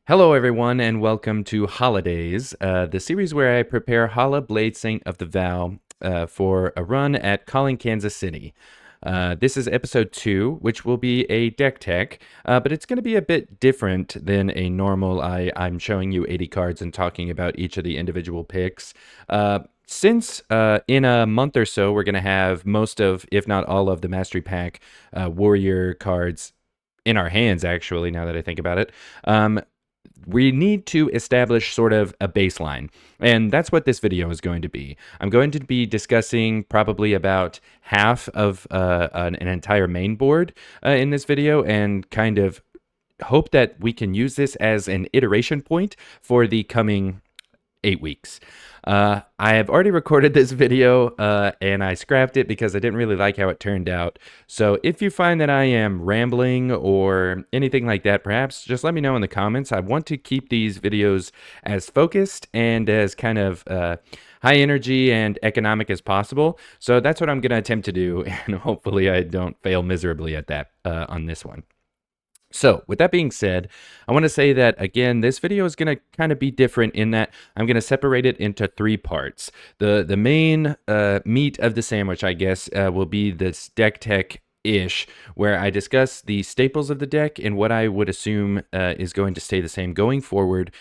Hello, everyone, and welcome to Hala-Days, the series where I prepare Hala Blade Saint of the Vow for a run at Calling, Kansas City. This is episode 2, which will be a deck tech, but it's going to be a bit different than a normal I'm showing you 80 cards and talking about each of the individual picks. Since in a month or so, we're going to have most of, if not all of, the Mastery Pack Warrior cards in our hands, actually, now that I think about it. We need to establish sort of a baseline. And that's what this video is going to be. I'm going to be discussing probably about half of an entire main board in this video, and kind of hope that we can use this as an iteration point for the coming 8 weeks. I have already recorded this video and I scrapped it because I didn't really like how it turned out. So if you find that I am rambling or anything like that, perhaps just let me know in the comments. I want to keep these videos as focused and as kind of high energy and economic as possible. So that's what I'm going to attempt to do, and hopefully I don't fail miserably at that on this one. So with that being said, I want to say that, again, this video is going to kind of be different in that I'm going to separate it into 3 parts. The main meat of the sandwich, I guess, will be this deck tech-ish, where I discuss the staples of the deck and what I would assume is going to stay the same going forward,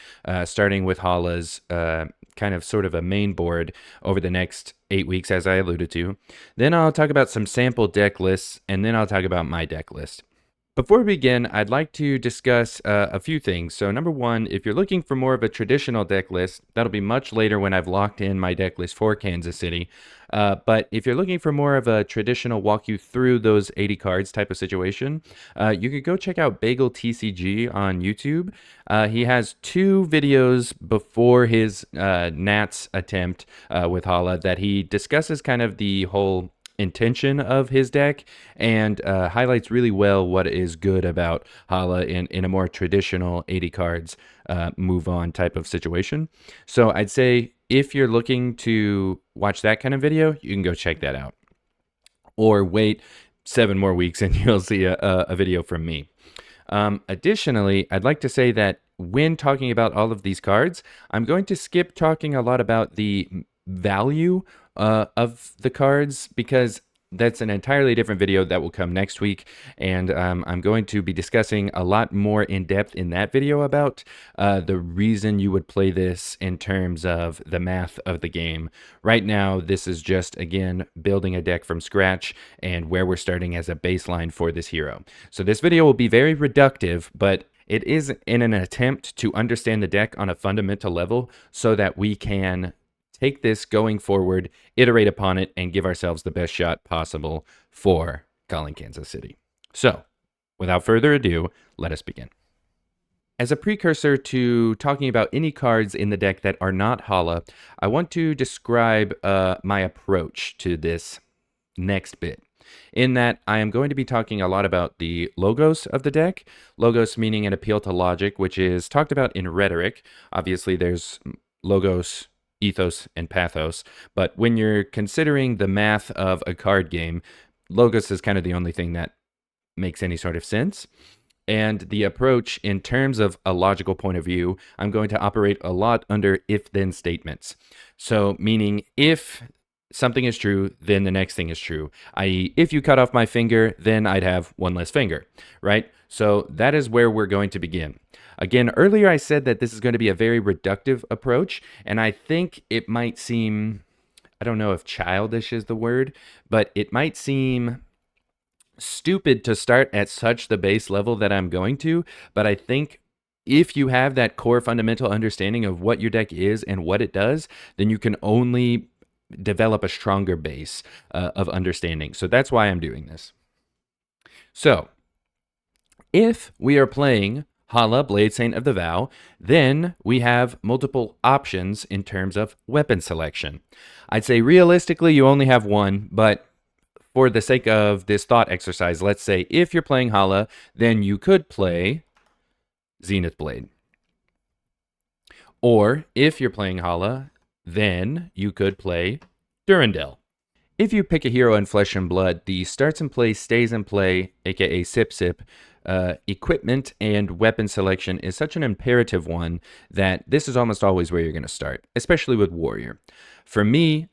starting with Hala's kind of sort of a main board over the next 8 weeks, as I alluded to. Then I'll talk about some sample deck lists, and then I'll talk about my deck list. Before we begin, I'd like to discuss a few things. So number one, if you're looking for more of a traditional deck list, that'll be much later when I've locked in my deck list for Kansas City. But if you're looking for more of a traditional walk you through those 80 cards type of situation, you could go check out Bagel TCG on YouTube. He has 2 videos before his Nats attempt with Hala that he discusses kind of the whole intention of his deck, and highlights really well what is good about Hala in a more traditional 80 cards move on type of situation. So I'd say if you're looking to watch that kind of video, you can go check that out, or wait 7 more weeks and you'll see a video from me. Additionally, I'd like to say that when talking about all of these cards, I'm going to skip talking a lot about the value of the cards, because that's an entirely different video that will come next week, and I'm going to be discussing a lot more in depth in that video about the reason you would play this in terms of the math of the game. Right now, this is just, again, building a deck from scratch and where we're starting as a baseline for this hero. So this video will be very reductive, but it is in an attempt to understand the deck on a fundamental level so that we can take this going forward, iterate upon it, and give ourselves the best shot possible for Calling, Kansas City. So, without further ado, let us begin. As a precursor to talking about any cards in the deck that are not Hala, I want to describe my approach to this next bit. In that, I am going to be talking a lot about the logos of the deck. Logos meaning an appeal to logic, which is talked about in rhetoric. Obviously, there's logos, ethos, and pathos, but when you're considering the math of a card game, logos is kind of the only thing that makes any sort of sense. And the approach in terms of a logical point of view, I'm going to operate a lot under if-then statements. So meaning, if something is true, then the next thing is true. I.e., if you cut off my finger, then I'd have 1 less finger, right? So that is where we're going to begin. Again, earlier I said that this is going to be a very reductive approach, and I think it might seem, I don't know if childish is the word, but it might seem stupid to start at such the base level that I'm going to, but I think if you have that core fundamental understanding of what your deck is and what it does, then you can only develop a stronger base of understanding. So that's why I'm doing this. So, if we are playing Hala, Blade Saint of the Vow, then we have multiple options in terms of weapon selection. I'd say realistically you only have one, but for the sake of this thought exercise, let's say if you're playing Hala, then you could play Zenith Blade. Or if you're playing Hala, then you could play Durandal. If you pick a hero in Flesh and Blood, the starts in play, stays in play, aka Sip Sip, equipment and weapon selection is such an imperative one that this is almost always where you're going to start, especially with Warrior. For me,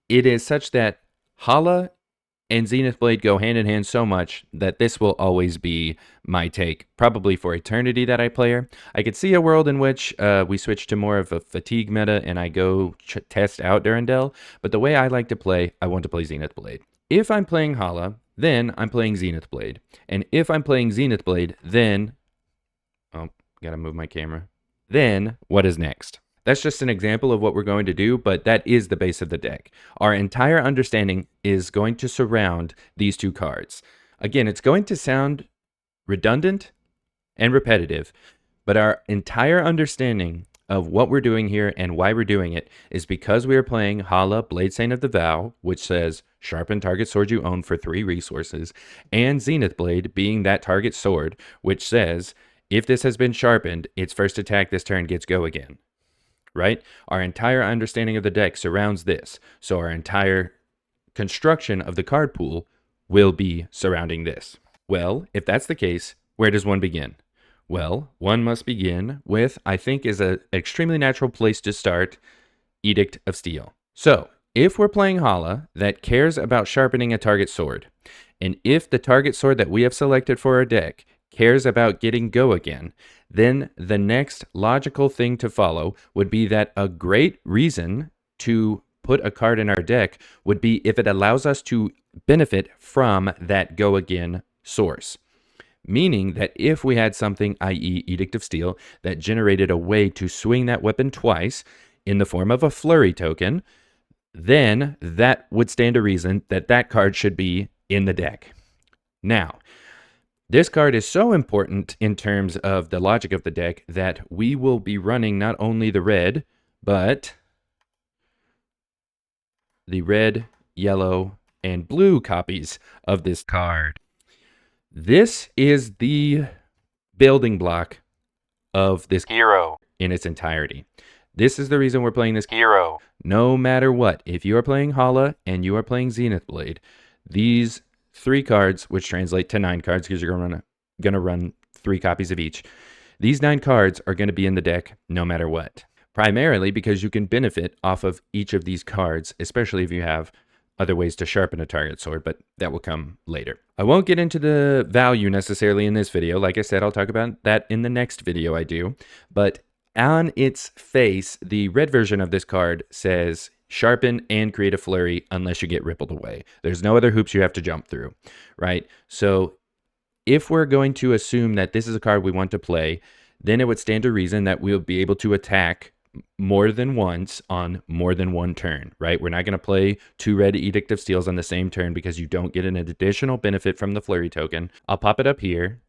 it is such that Hala and Zenith Blade go hand in hand so much that this will always be my take, probably for eternity that I play her. I could see a world in which we switch to more of a fatigue meta and I go test out Durandal, but the way I like to play, I want to play Zenith Blade. If I'm playing Hala, then I'm playing Zenith Blade. And if I'm playing Zenith Blade, then... Oh, gotta move my camera. Then, what is next? That's just an example of what we're going to do, but that is the base of the deck. Our entire understanding is going to surround these two cards. Again, it's going to sound redundant and repetitive, but our entire understanding of what we're doing here and why we're doing it is because we are playing Hala, Bladestain of the Vow, which says sharpen target sword you own for 3 resources, and Zenith Blade being that target sword, which says if this has been sharpened, its first attack this turn gets go again. Right? Our entire understanding of the deck surrounds this. So our entire construction of the card pool will be surrounding this. Well, if that's the case, where does one begin? Well, one must begin with, I think is an extremely natural place to start, Edict of Steel. So, if we're playing Hala that cares about sharpening a target sword, and if the target sword that we have selected for our deck cares about getting go again, then the next logical thing to follow would be that a great reason to put a card in our deck would be if it allows us to benefit from that go again source. Meaning that if we had something, i.e. Edict of Steel, that generated a way to swing that weapon twice in the form of a flurry token, then that would stand to reason that that card should be in the deck. Now, this card is so important in terms of the logic of the deck that we will be running not only the red, but the red, yellow, and blue copies of this card. This is the building block of this hero in its entirety. This is the reason we're playing this hero. No matter what, if you are playing Hala and you are playing Zenith Blade, these 3 cards, which translate to 9 cards because you're going to run 3 copies of each. These 9 cards are going to be in the deck no matter what. Primarily because you can benefit off of each of these cards, especially if you have other ways to sharpen a target sword, but that will come later. I won't get into the value necessarily in this video. Like I said, I'll talk about that in the next video I do. But on its face, the red version of this card says sharpen and create a flurry unless you get rippled away. There's no other hoops you have to jump through, right? So if we're going to assume that this is a card we want to play, then it would stand to reason that we'll be able to attack more than once on more than one turn, right? We're not going to play 2 red Edict of Steels on the same turn because you don't get an additional benefit from the flurry token. I'll pop it up here.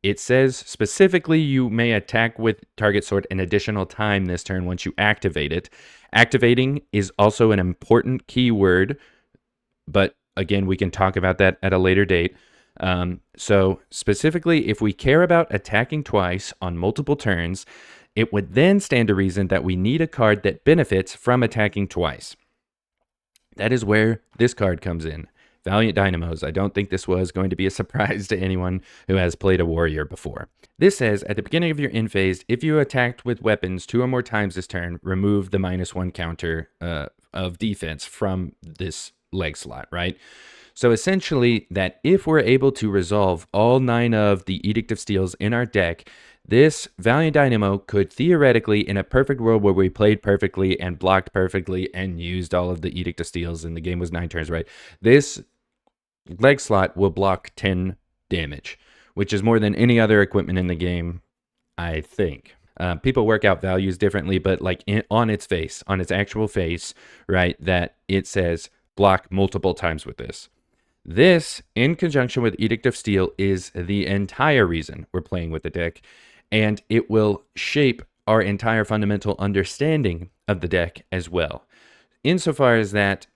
It says specifically you may attack with target sword an additional time this turn once you activate it. Activating is also an important keyword, but again, we can talk about that at a later date. So specifically, if we care about attacking twice on multiple turns, it would then stand to reason that we need a card that benefits from attacking twice. That is where this card comes in. Valiant Dynamos. I don't think this was going to be a surprise to anyone who has played a warrior before. This says, at the beginning of your end phase, if you attacked with weapons 2 or more times this turn, remove the -1 counter of defense from this leg slot, right? So essentially, that if we're able to resolve all 9 of the Edict of Steels in our deck, this Valiant Dynamo could theoretically, in a perfect world where we played perfectly and blocked perfectly and used all of the Edict of Steels and the game was 9 turns, right? This leg slot will block 10 damage, which is more than any other equipment in the game, I think. People work out values differently, but like on its face, on its actual face, right, that it says block multiple times with this. This, in conjunction with Edict of Steel, is the entire reason we're playing with the deck, and it will shape our entire fundamental understanding of the deck as well. Insofar as that,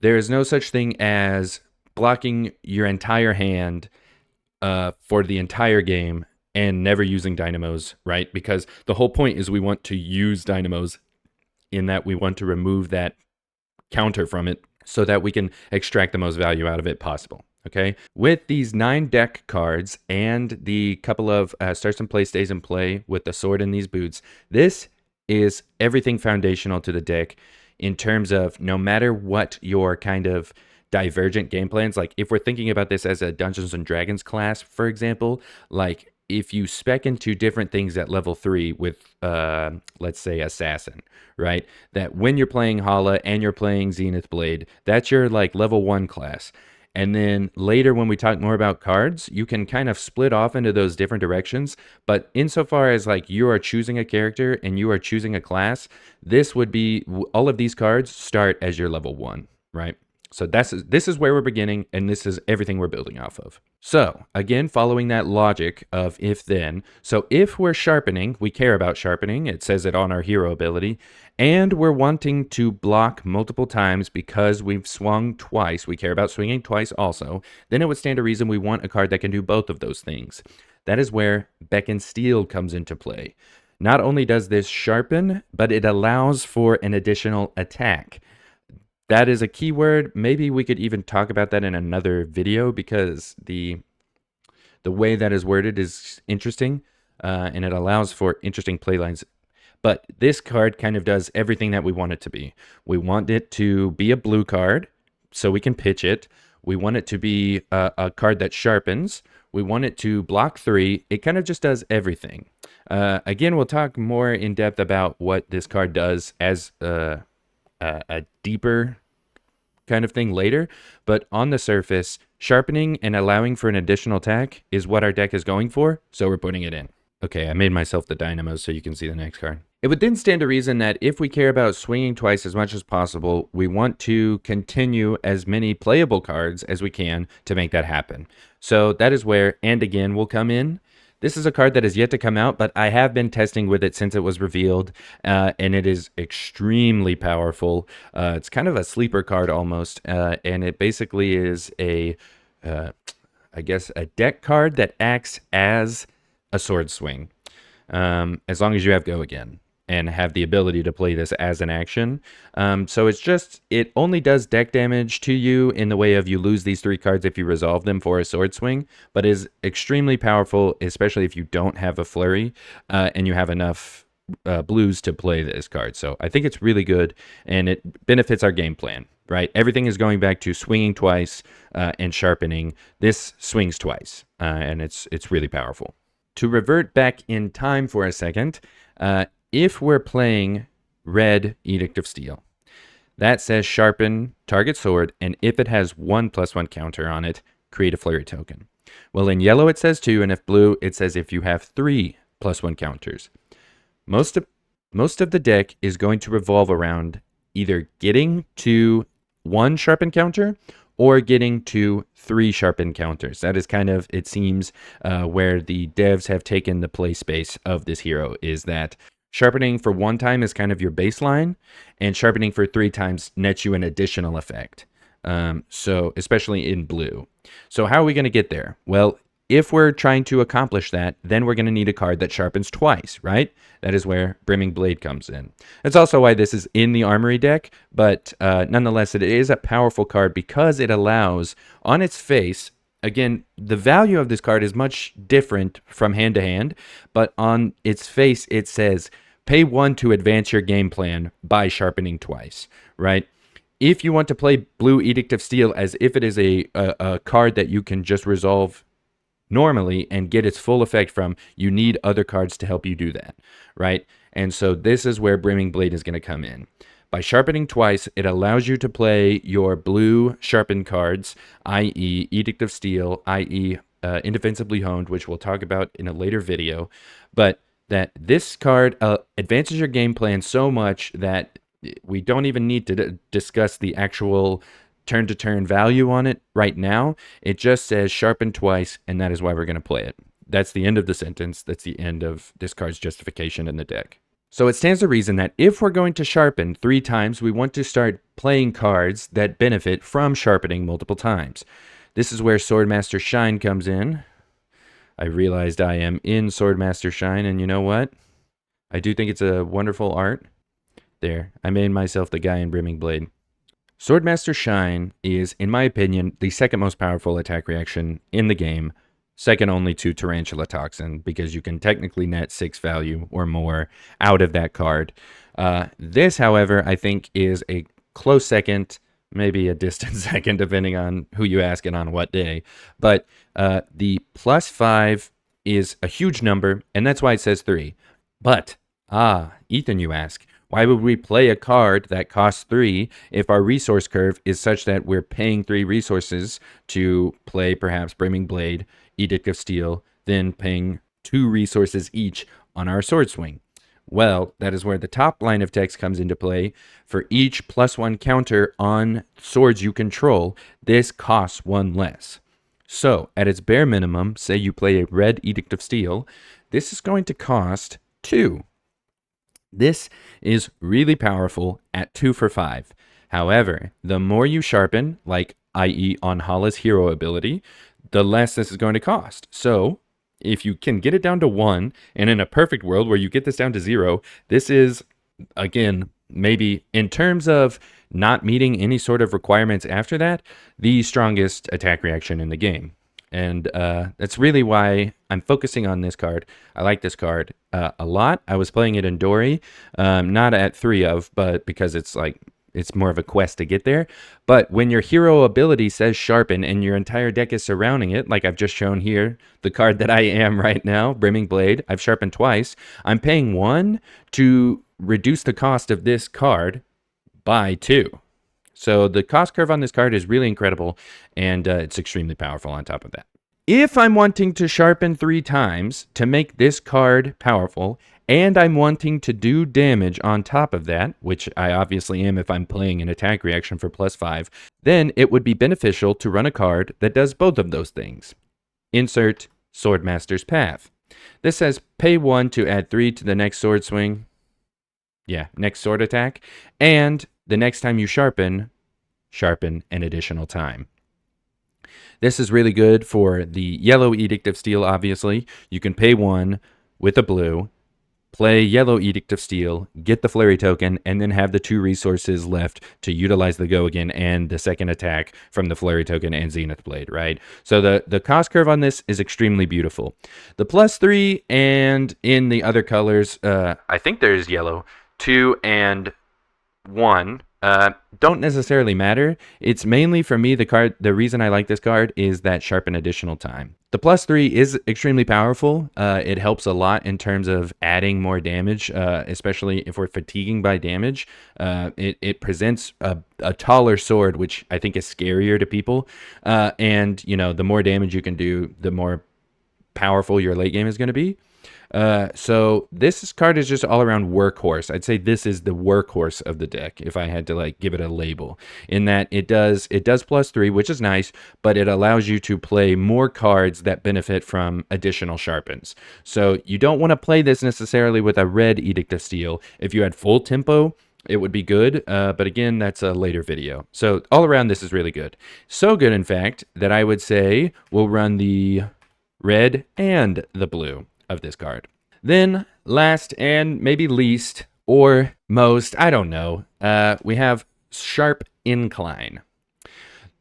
there is no such thing as blocking your entire hand for the entire game and never using dynamos, right? Because the whole point is we want to use dynamos in that we want to remove that counter from it so that we can extract the most value out of it possible. Okay, with these 9 deck cards and the couple of starts and play, stays in play with the sword and these boots, this is everything foundational to the deck in terms of no matter what your kind of divergent game plans. Like if we're thinking about this as a Dungeons and Dragons class, for example, like if you spec into different things at level 3 with let's say assassin, right, that when you're playing Hala and you're playing Zenith Blade, that's your like level 1 class. And then later, when we talk more about cards, you can kind of split off into those different directions. But insofar as like you are choosing a character and you are choosing a class, this would be all of these cards start as your level 1, right? So this is where we're beginning, and this is everything we're building off of. So again, following that logic of if then, so if we're sharpening, we care about sharpening, it says it on our hero ability, and we're wanting to block multiple times because we've swung twice, we care about swinging twice also, then it would stand to reason we want a card that can do both of those things. That is where Beckon Steel comes into play. Not only does this sharpen, but it allows for an additional attack. That is a keyword. Maybe we could even talk about that in another video because the way that is worded is interesting, and it allows for interesting playlines. But this card kind of does everything that we want it to be. We want it to be a blue card, so we can pitch it. We want it to be a card that sharpens. We want it to block 3. It kind of just does everything. Again, we'll talk more in depth about what this card does as a deeper kind of thing later, but on the surface, sharpening and allowing for an additional attack is what our deck is going for, so we're putting it in. Okay, I made myself the dynamo so you can see the next card. It would then stand to reason that if we care about swinging twice as much as possible, we want to continue as many playable cards as we can to make that happen. So that is where And Again will come in. This is a card that has yet to come out, but I have been testing with it since it was revealed, and it is extremely powerful. It's kind of a sleeper card almost, and it basically is I guess, a deck card that acts as a sword swing, as long as you have Go Again and have the ability to play this as an action. So it only does deck damage to you in the way of you lose these 3 cards if you resolve them for a sword swing, but is extremely powerful, especially if you don't have a flurry and you have enough blues to play this card. So I think it's really good, and it benefits our game plan, right? Everything is going back to swinging twice and sharpening. This swings twice, and it's really powerful. To revert back in time for a second, if we're playing red Edict of Steel, that says sharpen target sword, and if it has 1/1 counter on it, create a flurry token. Well, in yellow it says 2, and if blue it says if you have 3/1 counters. Most of the deck is going to revolve around either getting to 1 sharpen counter or getting to 3 sharpen counters. That is kind of, it seems, where the devs have taken the play space of this hero, is that sharpening for 1 time is kind of your baseline, and sharpening for 3 times nets you an additional effect. So especially in blue. So how are we going to get there? Well, if we're trying to accomplish that, then we're going to need a card that sharpens twice, right? That is where Brimming Blade comes in. That's also why this is in the Armory deck, but nonetheless, it is a powerful card because it allows, on its face, again, the value of this card is much different from hand to hand, but on its face, it says, pay 1 to advance your game plan by sharpening twice, right? If you want to play blue Edict of Steel as if it is a card that you can just resolve normally and get its full effect from, you need other cards to help you do that, right? And so this is where Brimming Blade is going to come in. By sharpening twice, it allows you to play your blue sharpened cards, i.e. Edict of Steel, i.e. Indefensibly Honed, which we'll talk about in a later video, but that this card advances your game plan so much that we don't even need to discuss the actual turn-to-turn value on it right now. It just says sharpen twice, and that is why we're going to play it. That's the end of the sentence. That's the end of this card's justification in the deck. So it stands to reason that if we're going to sharpen 3 times, we want to start playing cards that benefit from sharpening multiple times. This is where Swordmaster Shine comes in. I realized I am in Swordmaster Shine, and you know what? I do think it's a wonderful art. There, I made myself the guy in Brimming Blade. Swordmaster Shine is, in my opinion, the second most powerful attack reaction in the game, second only to Tarantula Toxin, because you can technically net 6 value or more out of that card. This, however, I think is a close second, maybe a distant second, depending on who you ask and on what day. But the +5 is a huge number, and that's why it says 3. But, Ethan, you ask, why would we play a card that costs 3 if our resource curve is such that we're paying 3 resources to play perhaps Brimming Blade, Edict of Steel, then paying 2 resources each on our Sword Swing? Well, that is where the top line of text comes into play. For each +1 counter on swords you control, this costs 1 less. So, at its bare minimum, say you play a red Edict of Steel, this is going to cost 2. This is really powerful at 2 for 5. However, the more you sharpen, like i.e. on Hala's hero ability, the less this is going to cost. So, if you can get it down to 1, and in a perfect world where you get this down to 0, this is, again, maybe in terms of not meeting any sort of requirements after that, the strongest attack reaction in the game. And that's really why I'm focusing on this card. I like this card a lot. I was playing it in Dory, not at 3 of, but because it's more of a quest to get there. But when your hero ability says sharpen and your entire deck is surrounding it, like I've just shown here, the card that I am right now, Brimming Blade, I've sharpened twice. I'm paying 1 to reduce the cost of this card by 2. So the cost curve on this card is really incredible, and it's extremely powerful on top of that. If I'm wanting to sharpen 3 times to make this card powerful, and I'm wanting to do damage on top of that, which I obviously am if I'm playing an attack reaction for +5, then it would be beneficial to run a card that does both of those things. Insert Swordmaster's Path. This says pay 1 to add 3 to the next sword swing. Yeah, next sword attack. And the next time you sharpen an additional time. This is really good for the yellow Edict of Steel, obviously. You can pay 1 with a blue, play yellow Edict of Steel, get the Flurry token, and then have the 2 resources left to utilize the Go Again and the second attack from the Flurry token and Zenith Blade, right? So the cost curve on this is extremely beautiful. The +3 and in the other colors, I think there's yellow, 2 and 1, don't necessarily matter. It's mainly for me the reason I like this card is that sharpen additional time. The +3 is extremely powerful. It helps a lot in terms of adding more damage, especially if we're fatiguing by damage. It presents a taller sword, which I think is scarier to people. And, you know, the more damage you can do, the more powerful your late game is going to be. So this card is just all around workhorse. I'd say this is the workhorse of the deck if I had to like give it a label, in that it does +3, which is nice, but it allows you to play more cards that benefit from additional sharpens. So you don't want to play this necessarily with a red Edict of Steel. If you had full tempo, it would be good, but again, that's a later video. So all around, this is really good. So good, in fact, that I would say we'll run the red and the blue of this card. Then, last and maybe least, or most, I don't know, we have Sharp Incline.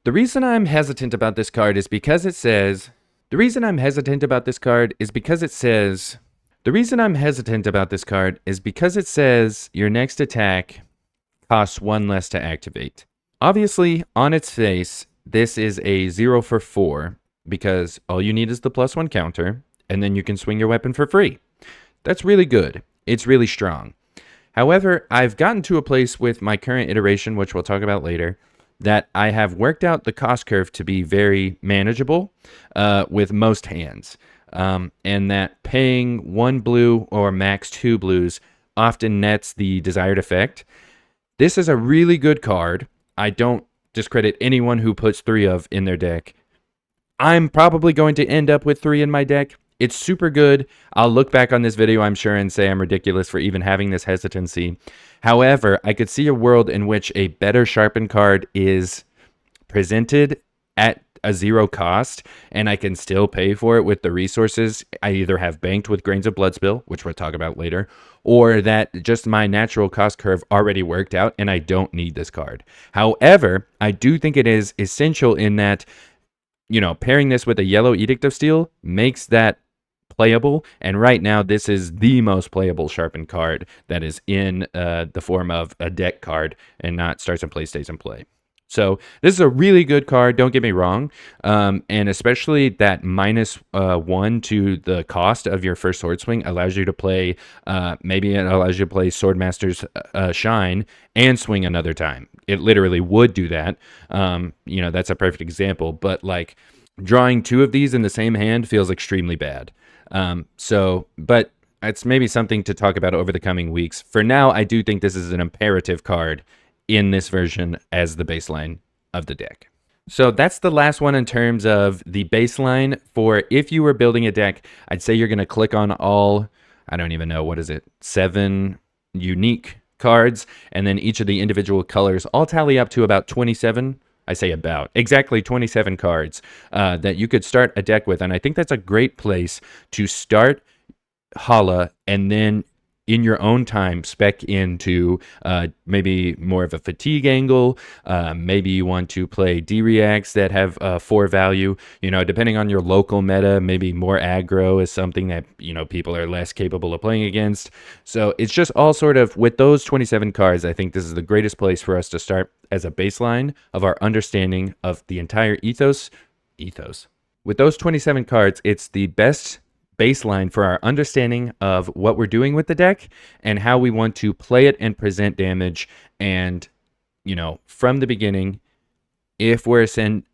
The reason I'm hesitant about this card is because it says, your next attack costs 1 less to activate. Obviously, on its face, this is a 0 for 4, because all you need is the +1 counter, and then you can swing your weapon for free. That's really good. It's really strong. However, I've gotten to a place with my current iteration, which we'll talk about later, that I have worked out the cost curve to be very manageable with most hands. And that paying 1 blue or max 2 blues often nets the desired effect. This is a really good card. I don't discredit anyone who puts 3 of in their deck. I'm probably going to end up with 3 in my deck. It's super good. I'll look back on this video, I'm sure, and say I'm ridiculous for even having this hesitancy. However, I could see a world in which a better sharpened card is presented at a zero cost, and I can still pay for it with the resources I either have banked with Grains of Bloodspill, which we'll talk about later, or that just my natural cost curve already worked out and I don't need this card. However, I do think it is essential in that, pairing this with a yellow Edict of Steel makes that playable. And right now, this is the most playable sharpened card that is in the form of a deck card and not starts and play, stays and play. So this is a really good card, don't get me wrong. And especially that -1 to the cost of your first Sword Swing allows you to play, maybe it allows you to play Swordmaster's Shine and swing another time. It literally would do that. That's a perfect example. But like drawing two of these in the same hand feels extremely bad. But it's maybe something to talk about over the coming weeks. For now, I do think this is an imperative card in this version as the baseline of the deck. So that's the last one in terms of the baseline for if you were building a deck. I'd say you're going to click on all, I don't even know, 7 unique cards, and then each of the individual colors all tally up to about 27. I say about, exactly 27 cards that you could start a deck with. And I think that's a great place to start Hala, and then in your own time spec into maybe more of a fatigue angle. Maybe you want to play D-Reacts that have 4 value. Depending on your local meta, maybe more aggro is something that people are less capable of playing against. So it's just all sort of, with those 27 cards, I think this is the greatest place for us to start as a baseline of our understanding of the entire ethos. With those 27 cards, it's the best baseline for our understanding of what we're doing with the deck and how we want to play it and present damage. And, from the beginning, if we're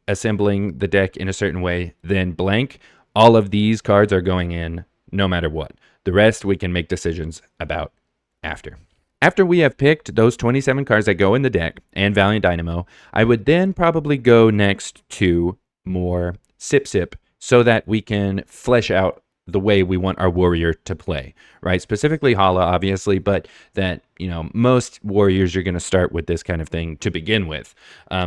assembling the deck in a certain way, then blank, all of these cards are going in no matter what. The rest we can make decisions about after. After we have picked those 27 cards that go in the deck and Valiant Dynamo, I would then probably go next to more Sip, so that we can flesh out the way we want our warrior to play, right? Specifically Hala, obviously, but that, most warriors you're going to start with this kind of thing to begin with.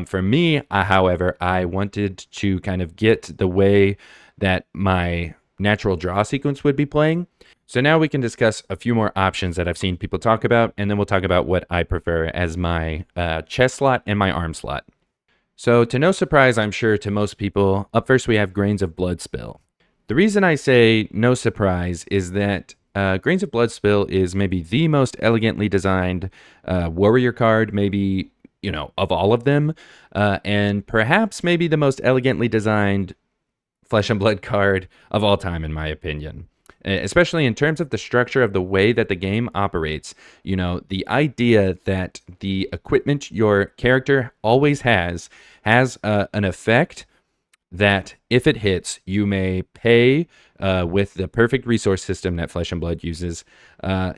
For me, however, I wanted to kind of get the way that my natural draw sequence would be playing. So now we can discuss a few more options that I've seen people talk about, and then we'll talk about what I prefer as my chest slot and my arm slot. So to no surprise, I'm sure, to most people, up first we have Grains of Bloodspill. The reason I say no surprise is that Grains of Bloodspill is maybe the most elegantly designed warrior card, maybe, of all of them, and perhaps maybe the most elegantly designed Flesh and Blood card of all time, in my opinion. Especially in terms of the structure of the way that the game operates. The idea that the equipment your character always has an effect that if it hits, you may pay with the perfect resource system that Flesh and Blood uses.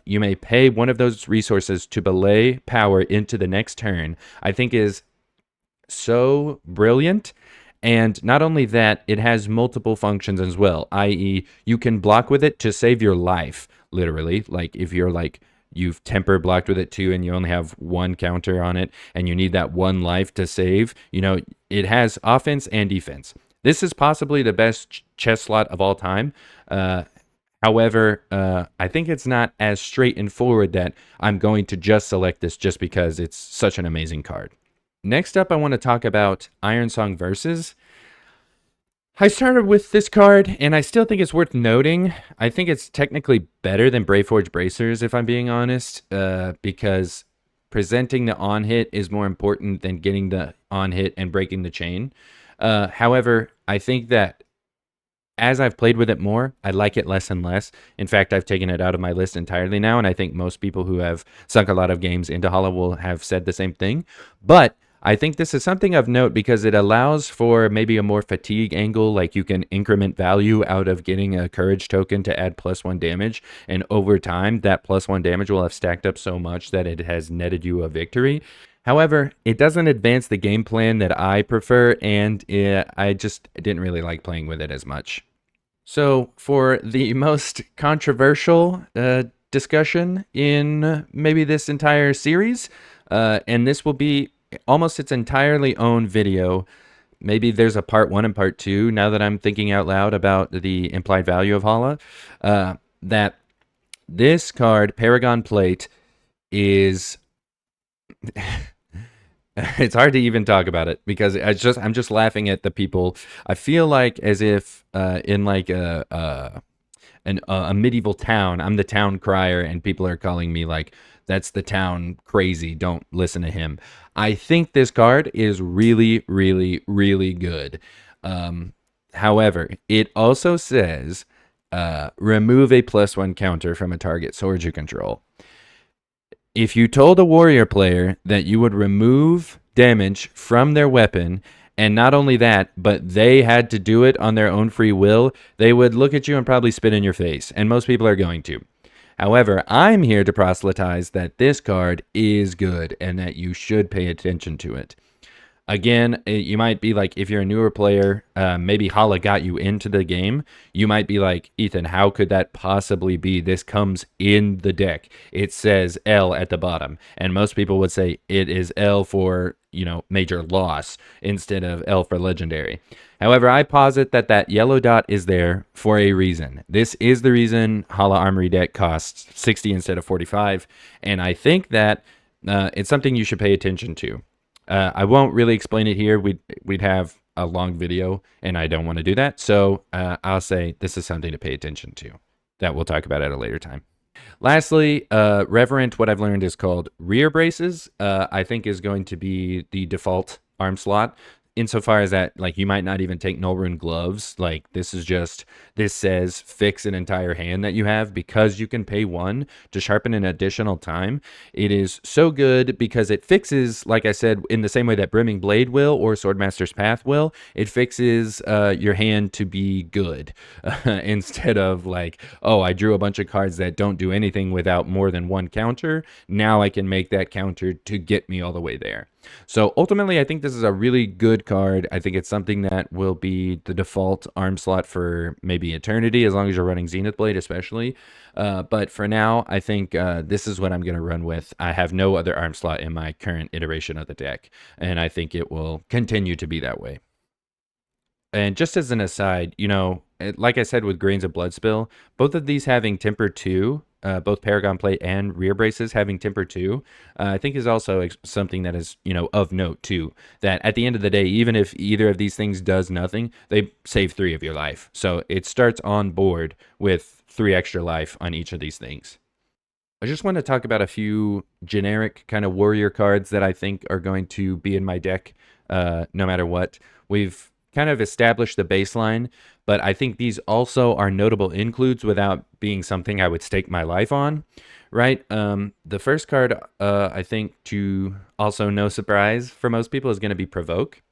You may pay one of those resources to belay power into the next turn. I think is so brilliant. And not only that, it has multiple functions as well, i.e. you can block with it to save your life, literally. Like if you're you've temper blocked with it too and you only have 1 counter on it and you need that 1 life to save, it has offense and defense. This is possibly the best chess slot of all time. However, I think it's not as straight and forward that I'm going to just select this just because it's such an amazing card. Next up, I want to talk about Iron Song Versus. I started with this card, and I still think it's worth noting. I think it's technically better than Braveforge Bracers, if I'm being honest, because presenting the on-hit is more important than getting the on-hit and breaking the chain. However, I think that as I've played with it more, I like it less and less. In fact, I've taken it out of my list entirely now, and I think most people who have sunk a lot of games into Hala will have said the same thing. But I think this is something of note because it allows for maybe a more fatigue angle, like you can increment value out of getting a courage token to add +1 damage, and over time that +1 damage will have stacked up so much that it has netted you a victory. However, it doesn't advance the game plan that I prefer, and I just didn't really like playing with it as much. So for the most controversial discussion in maybe this entire series, and this will be almost its entirely own video, maybe there's a part one and part two now that I'm thinking out loud about the implied value of Hala. That this card, Paragon Plate, is it's hard to even talk about it because I'm just laughing at the people. I feel like as if in like a medieval town, I'm the town crier, and people are calling me like, "That's the town crazy. Don't listen to him." I think this card is really, really, really good. However, it also says remove a +1 counter from a target sword you control. If you told a warrior player that you would remove damage from their weapon, and not only that, but they had to do it on their own free will, they would look at you and probably spit in your face. And most people are going to. However, I'm here to proselytize that this card is good and that you should pay attention to it. Again, you might be like, if you're a newer player, maybe Hala got you into the game. You might be like, Ethan, how could that possibly be? This comes in the deck. It says L at the bottom. And most people would say it is L for, major loss instead of L for legendary. However, I posit that that yellow dot is there for a reason. This is the reason Hala Armory deck costs 60 instead of 45. And I think that it's something you should pay attention to. I won't really explain it here. We'd have a long video, and I don't want to do that. So I'll say this is something to pay attention to. That we'll talk about at a later time. Lastly, Reverent, what I've learned is called rear braces. I think is going to be the default arm slot. Insofar as that, like, you might not even take null rune gloves. Like, this says fix an entire hand that you have because you can pay 1 to sharpen an additional time. It is so good because it fixes, like I said, in the same way that Brimming Blade will or Swordmaster's Path will, it fixes your hand to be good instead of like, oh, I drew a bunch of cards that don't do anything without more than 1 counter. Now I can make that counter to get me all the way there. So ultimately, I think this is a really good card. I think it's something that will be the default arm slot for maybe eternity, as long as you're running Zenith Blade, especially. But for now, I think this is what I'm going to run with. I have no other arm slot in my current iteration of the deck, and I think it will continue to be that way. And just as an aside, like I said with Grains of Bloodspill, both of these having Temper 2, both Paragon Plate and Rear Braces having Temper 2, I think is also something that is, of note too. That at the end of the day, even if either of these things does nothing, they save 3 of your life. So it starts on board with 3 extra life on each of these things. I just want to talk about a few generic kind of warrior cards that I think are going to be in my deck no matter what. We've kind of established the baseline, but I think these also are notable includes without being something I would stake my life on, right? The first card, I think, to also no surprise for most people, is going to be Provoke.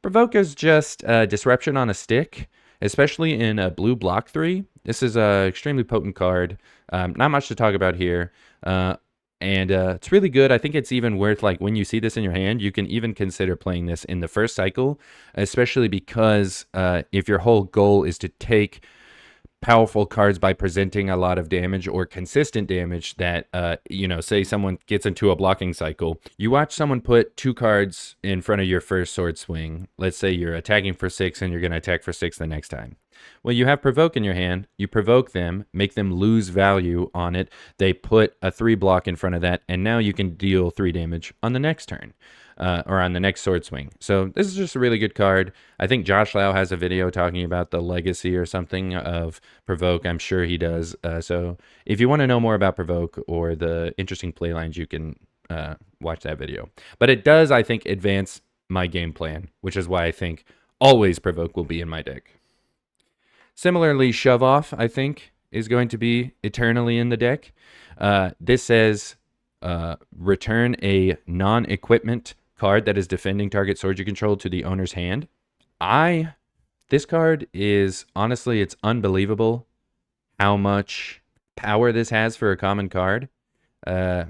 Provoke is just Disruption on a stick, especially in a blue block 3. This is an extremely potent card. Not much to talk about here. And it's really good. I think it's even worth, like, when you see this in your hand, you can even consider playing this in the first cycle, especially because if your whole goal is to take powerful cards by presenting a lot of damage or consistent damage that, say someone gets into a blocking cycle, you watch someone put 2 cards in front of your first sword swing. Let's say you're attacking for 6 and you're going to attack for 6 the next time. Well, you have Provoke in your hand, you provoke them, make them lose value on it, they put a 3 block in front of that, and now you can deal 3 damage on the next turn. Or on the next sword swing. So this is just a really good card. I think Josh Lau has a video talking about the legacy or something of Provoke. I'm sure he does. So if you want to know more about Provoke or the interesting playlines, you can watch that video. But it does, I think, advance my game plan, which is why I think always Provoke will be in my deck. Similarly, Shove Off, I think, is going to be eternally in the deck. This says return a non-equipment card that is defending target sword you control to the owner's hand. This card is, honestly, it's unbelievable how much power this has for a common card. I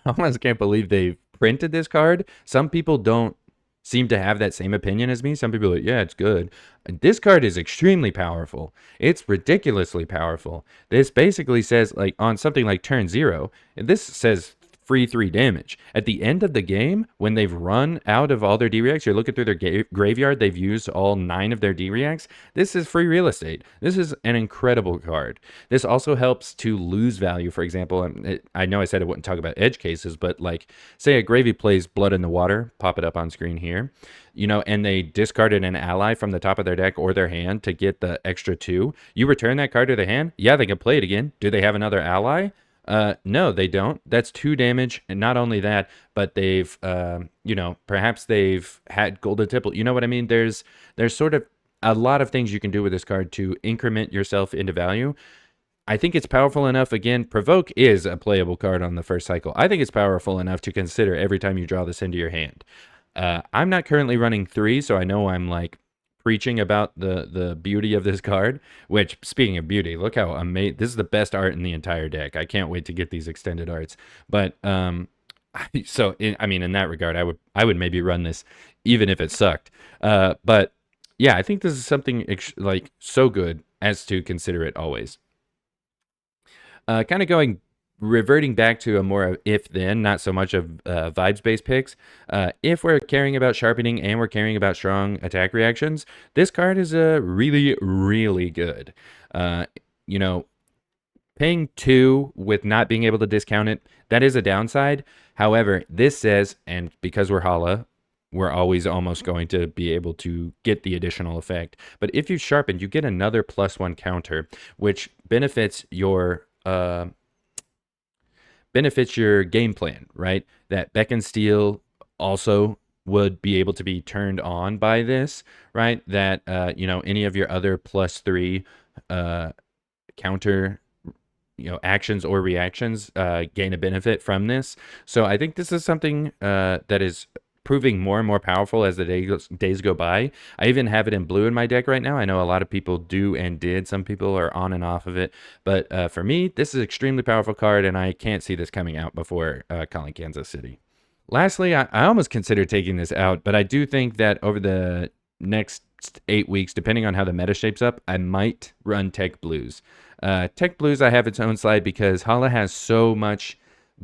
almost can't believe they printed this card. Some people don't seem to have that same opinion as me. Some people are like, yeah, it's good. This card is extremely powerful. It's ridiculously powerful. This basically says, like, on something like turn 0, this says free 3 damage. At the end of the game, when they've run out of all their D-Reacts, you're looking through their graveyard, they've used all 9 of their D-Reacts. This is free real estate. This is an incredible card. This also helps to lose value. For example, I know I said I wouldn't talk about edge cases, but like, say a Gravy plays Blood in the Water, pop it up on screen here, and they discarded an ally from the top of their deck or their hand to get the extra 2. You return that card to their hand, yeah, they can play it again. Do they have another ally? No, they don't. That's 2 damage, and not only that, but they've, perhaps they've had Golden Tipple. You know what I mean? There's sort of a lot of things you can do with this card to increment yourself into value. I think it's powerful enough. Again, Provoke is a playable card on the first cycle. I think it's powerful enough to consider every time you draw this into your hand. I'm not currently running 3, so I know I'm like preaching about the beauty of this card, which, speaking of beauty, look how amazing. This is the best art in the entire deck. I can't wait to get these extended arts. But in that regard, I would maybe run this even if it sucked. But yeah, I think this is something like so good as to consider it always. Kind of reverting back to a more of if-then, not so much of vibes-based picks. If we're caring about sharpening and we're caring about strong attack reactions, this card is really, really good. Paying 2 with not being able to discount it, that is a downside. However, this says, and because we're Hala, we're always almost going to be able to get the additional effect. But if you sharpen, you get another +1 counter, which benefits your game plan, right? That Beck and Steel also would be able to be turned on by this, right? That, any of your other +3 counter, actions or reactions gain a benefit from this. So I think this is something that is proving more and more powerful as the days go by. I even have it in blue in my deck right now. I know a lot of people do and did. Some people are on and off of it. But for me, this is an extremely powerful card, and I can't see this coming out before calling Kansas City. Lastly, I almost considered taking this out, but I do think that over the next 8 weeks, depending on how the meta shapes up, I might run Tech Blues. Tech Blues, I have its own slide because Hala has so much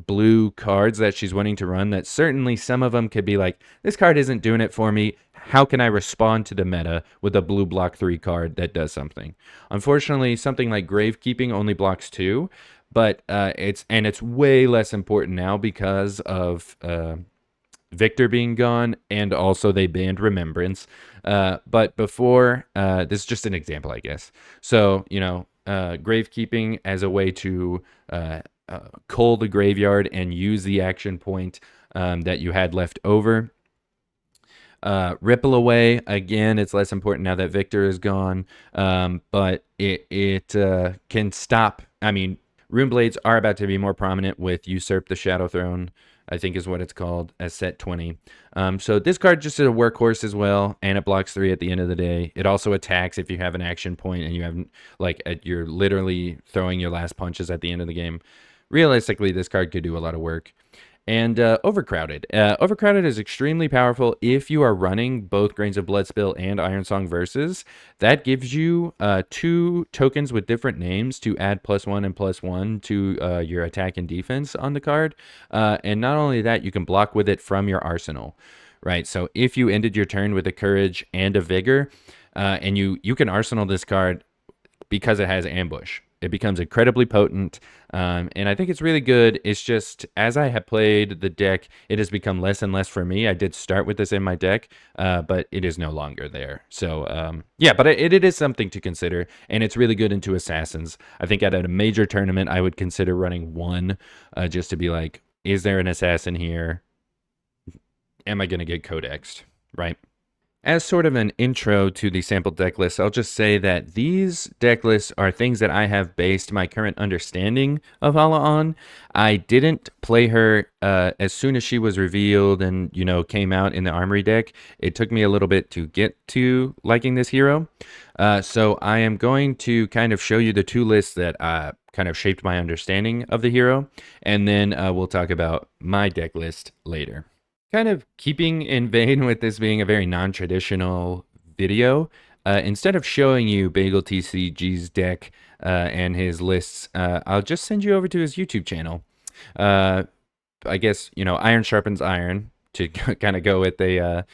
blue cards that she's wanting to run that certainly some of them could be like, this card isn't doing it for me. How can I respond to the meta with a blue block 3 card that does something? Unfortunately, something like Gravekeeping only blocks 2, but it's way less important now because of Victor being gone, and also they banned Remembrance. But before, this is just an example, I guess. So, Gravekeeping as a way to cull the graveyard and use the action point that you had left over. Ripple Away, again, it's less important now that Victor is gone, but it can stop. I mean, Rune Blades are about to be more prominent with Usurp the Shadow Throne, I think is what it's called, as set 20. So this card just is a workhorse as well, and it blocks 3 at the end of the day. It also attacks if you have an action point and you have, you're literally throwing your last punches at the end of the game. Realistically, this card could do a lot of work. And Overcrowded. Overcrowded is extremely powerful if you are running both Grains of Bloodspill and Ironsong Versus. That gives you 2 tokens with different names to add +1 and +1 to your attack and defense on the card. And not only that, you can block with it from your arsenal, right? So if you ended your turn with a Courage and a Vigor, and you can arsenal this card because it has Ambush. It becomes incredibly potent, and I think it's really good. It's just, as I have played the deck, it has become less and less for me. I did start with this in my deck, but it is no longer there. So, yeah, but it is something to consider, and it's really good into Assassins. I think at a major tournament, I would consider running 1, just to be like, is there an Assassin here? Am I going to get Codexed, right? As sort of an intro to the sample deck list, I'll just say that these deck lists are things that I have based my current understanding of Hala on. I didn't play her as soon as she was revealed and, came out in the Armory deck. It took me a little bit to get to liking this hero. So I am going to kind of show you the 2 lists that kind of shaped my understanding of the hero, and then we'll talk about my deck list later. Kind of keeping in vein with this being a very non-traditional video, instead of showing you Bagel TCG's deck and his lists, I'll just send you over to his YouTube channel. I guess, iron sharpens iron to kind of go with the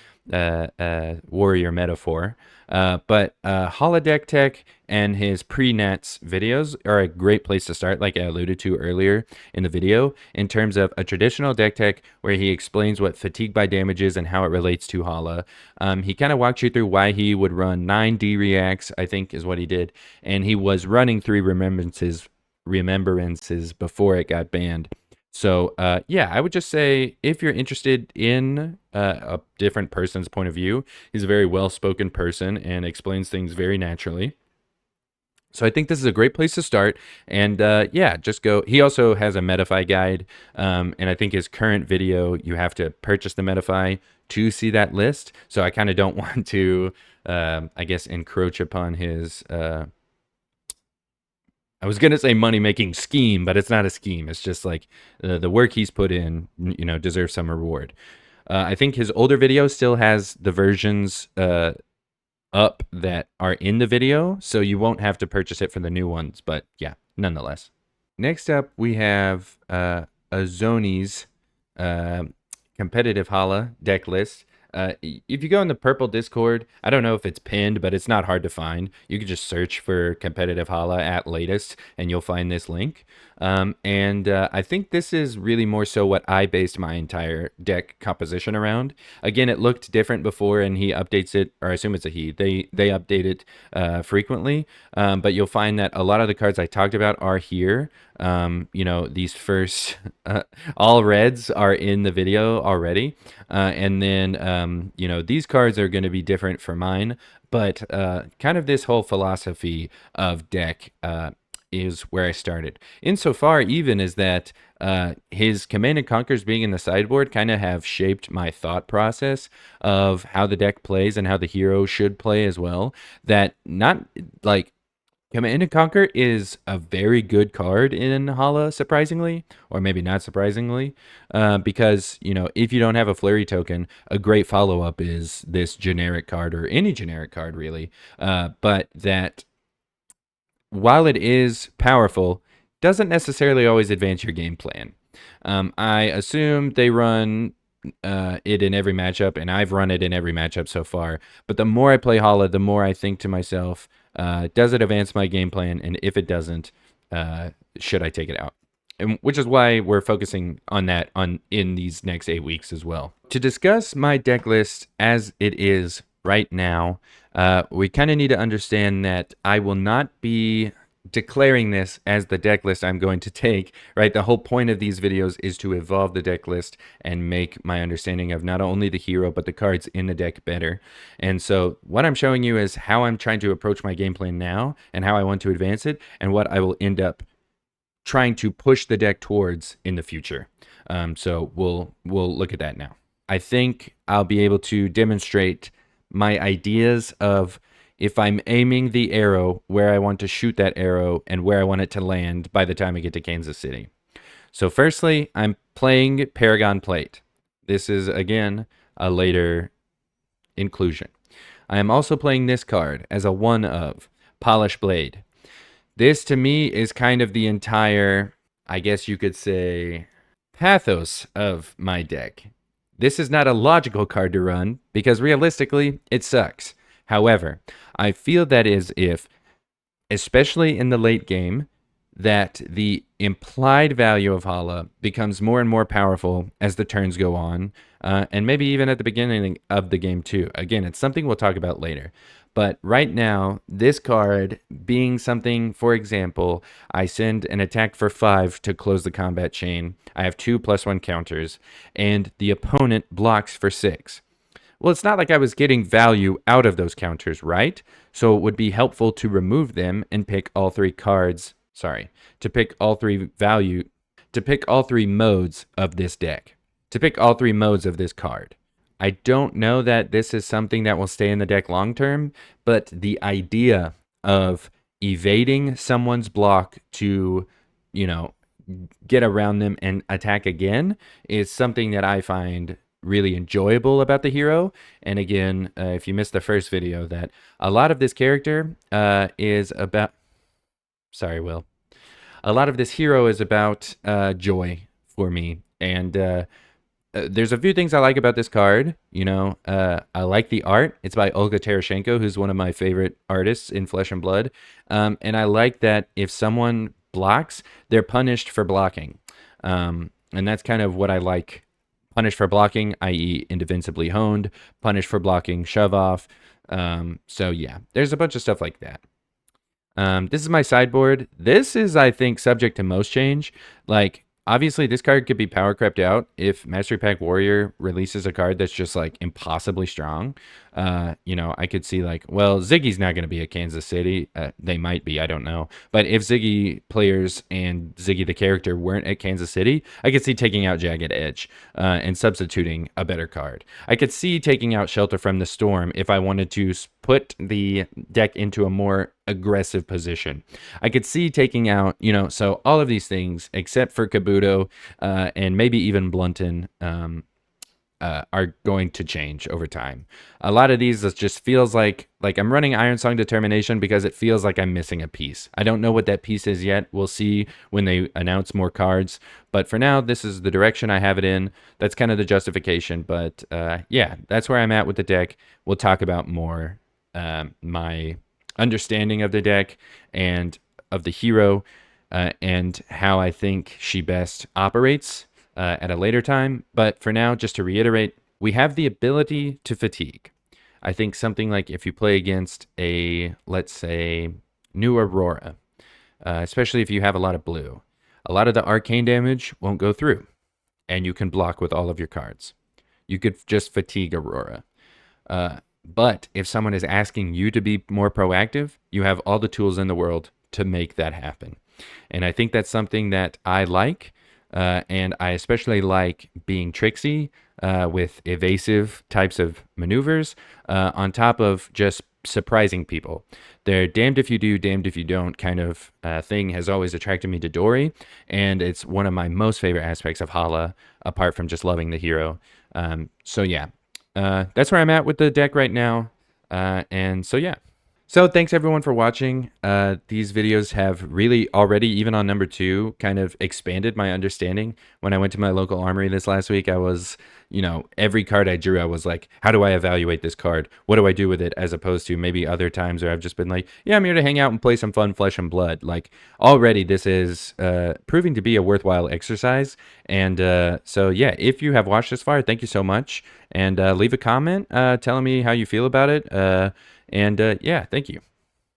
warrior metaphor. But Holodeck Tech and his pre-nets videos are a great place to start, like I alluded to earlier in the video, in terms of a traditional deck tech where he explains what fatigue by damage is and how it relates to Hala. He kind of walked you through why he would run 9D reacts, I think is what he did, and he was running 3 remembrances before it got banned. So, yeah, I would just say if you're interested in a different person's point of view, he's a very well-spoken person and explains things very naturally. So I think this is a great place to start. And yeah, just go. He also has a Metafy guide. And I think his current video, you have to purchase the Metafy to see that list. So I kind of don't want to, I guess, encroach upon his I was gonna say money making scheme, but it's not a scheme. It's just like the work he's put in, deserves some reward. I think his older video still has the versions up that are in the video, so you won't have to purchase it for the new ones. But yeah, nonetheless. Next up, we have Azoni's competitive Hala deck list. If you go in the purple Discord, I don't know if it's pinned, but it's not hard to find. You can just search for competitive Hala at latest, and you'll find this link. And I think this is really more so what I based my entire deck composition around. Again, it looked different before, and he updates it, or I assume it's a he. They update it frequently, but you'll find that a lot of the cards I talked about are here. These first all reds are in the video already, and then these cards are going to be different for mine, but kind of this whole philosophy of deck is where I started. Insofar even as that his Command and Conquers being in the sideboard kind of have shaped my thought process of how the deck plays and how the hero should play as well. That not like Command and Conquer is a very good card in Hala, surprisingly, or maybe not surprisingly, because, if you don't have a Flurry token, a great follow-up is this generic card, or any generic card, really, but that while it is powerful, doesn't necessarily always advance your game plan. I assume they run it in every matchup, and I've run it in every matchup so far. But the more I play Hala, the more I think to myself, does it advance my game plan? And if it doesn't, should I take it out? And which is why we're focusing on that in these next 8 weeks as well. To discuss my deck list as it is right now, we kind of need to understand that I will not be declaring this as the deck list I'm going to take, right? The whole point of these videos is to evolve the deck list and make my understanding of not only the hero, but the cards in the deck better. And so what I'm showing you is how I'm trying to approach my game plan now and how I want to advance it and what I will end up trying to push the deck towards in the future. So we'll look at that now. I think I'll be able to demonstrate my ideas of if I'm aiming the arrow, where I want to shoot that arrow and where I want it to land by the time I get to Kansas City. So firstly, I'm playing Paragon Plate. This is, again, a later inclusion. I am also playing this card as a one of Polish Blade. This, to me, is kind of the entire, I guess you could say, pathos of my deck. This is not a logical card to run, because realistically, it sucks. However, I feel that is if, especially in the late game, that the implied value of Hala becomes more and more powerful as the turns go on, and maybe even at the beginning of the game too. Again, it's something we'll talk about later. But right now, this card being something, for example, I send an attack for 5 to close the combat chain. I have 2+1 counters, and the opponent blocks for 6. Well, it's not like I was getting value out of those counters, right? So it would be helpful to remove them and pick all 3 cards. Sorry, to pick all 3 modes of this deck. To pick all 3 modes of this card. I don't know that this is something that will stay in the deck long term, but the idea of evading someone's block to, get around them and attack again is something that I find really enjoyable about the hero. And again, if you missed the first video, that a lot of this character is about... Sorry, Will. A lot of this hero is about joy for me. And there's a few things I like about this card. I like the art. It's by Olga Terashenko, who's one of my favorite artists in Flesh and Blood. And I like that if someone blocks, they're punished for blocking. And that's kind of what I like. Punished for blocking, i.e., indefensibly honed. Punished for blocking, shove off. So yeah, there's a bunch of stuff like that. This is my sideboard. This is, I think, subject to most change. Like, obviously, this card could be power crept out if Mastery Pack Warrior releases a card that's just like impossibly strong. I could see like, well, Ziggy's not going to be at Kansas City. They might be, I don't know. But if Ziggy players and Ziggy the character weren't at Kansas City, I could see taking out Jagged Edge and substituting a better card. I could see taking out Shelter from the Storm if I wanted to put the deck into a more aggressive position. I could see taking out, so all of these things except for Kabuto and maybe even Blunton are going to change over time. A lot of these just feels like I'm running Iron Song Determination because it feels like I'm missing a piece. I don't know what that piece is yet. We'll see when they announce more cards. But for now, this is the direction I have it in. That's kind of the justification. But yeah, that's where I'm at with the deck. We'll talk about more my understanding of the deck and of the hero and how I think she best operates at a later time. But for now, just to reiterate, we have the ability to fatigue. I think something like if you play against a, let's say, new Aurora, especially if you have a lot of blue, a lot of the arcane damage won't go through, and you can block with all of your cards. You could just fatigue Aurora. But if someone is asking you to be more proactive, you have all the tools in the world to make that happen. And I think that's something that I like. And I especially like being tricksy with evasive types of maneuvers on top of just surprising people. They're damned if you do, damned if you don't kind of thing has always attracted me to Dory. And it's one of my most favorite aspects of Hala, apart from just loving the hero. So yeah, that's where I'm at with the deck right now. And so yeah. So thanks everyone for watching. These videos have really already, even on number 2, kind of expanded my understanding. When I went to my local armory this last week, I was, every card I drew, I was like, how do I evaluate this card? What do I do with it? As opposed to maybe other times where I've just been like, yeah, I'm here to hang out and play some fun Flesh and Blood. Like already this is proving to be a worthwhile exercise. And so yeah, if you have watched this far, thank you so much. And leave a comment telling me how you feel about it. And yeah, thank you.